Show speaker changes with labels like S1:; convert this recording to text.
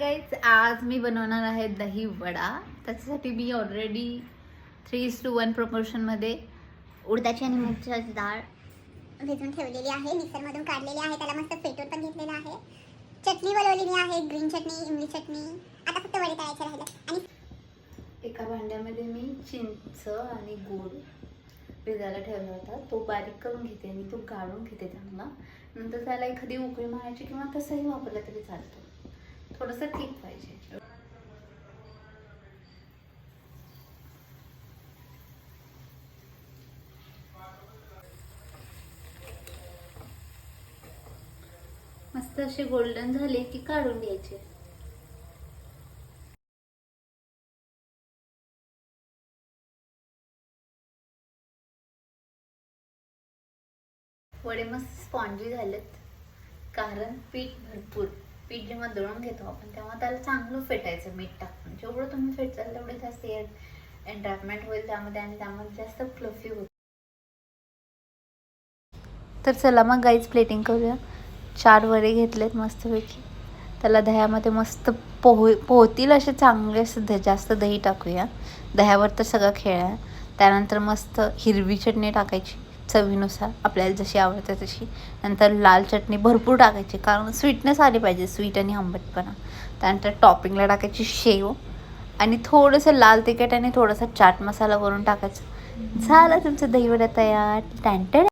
S1: Guys, आज मी बनवणार आहे दही वडा. त्याच्यासाठी मी ऑलरेडी 3:1 प्रपोर्शनमध्ये उडदाची आणि मूगची डाळ
S2: भिजवून ठेवलेली आहे. मिक्सरमधून काढलेली आहे. त्याला मस्त फेटून पण घेतलेलं आहे. चटणी बनवलेली आहे, ग्रीन चटणी, इमली चटणी. आता फक्त वडे तळायचे राहिले. आणि
S1: एका भांड्यामध्ये मी चिंच आणि गूळ भिजायला ठेवला होता. तो बारीक करून घेते आणि तो गाळून घेते चांगला. नंतर त्याला एखादी उकळी मारायची किंवा तसंही वापरलं तरी चालतं. थोडंसं ठीक पाहिजे. मस्त असे गोल्डन झाले की काढून घ्यायचे. वडे मस्त स्पॉन्जी झालेत कारण पीठ जेव्हा दळून घेतो आपण तेव्हा त्याला चांगलं फेटायचं मीठ टाकून. जेवढं तुम्ही फेटाल तेवढे जास्त एन्ट्रॅपमेंट होईल त्यामध्ये आणि त्यामध्ये जास्त फ्लफी होईल. तर चला मग गाईज प्लेटिंग करूया. 4 वडे घेतलेत मस्तपैकी. त्याला दह्यामध्ये मस्त पोहतील असे चांगले जास्त दही टाकूया. दह्यावर तर सगळं खेळ आहे. त्यानंतर मस्त हिरवी चटणी टाकायची चवीनुसार, आपल्याला जशी आवडते तशी. नंतर लाल चटणी भरपूर टाकायची कारण स्वीटनेस आली पाहिजे, स्वीट आणि आंबटपणा. त्यानंतर टॉपिंगला टाकायची शेव आणि थोडंसं लाल तिखट आणि थोडासा चाट मसाला वरून टाकायचा. झालं तुमचं दहीवडा तयार. टँटन.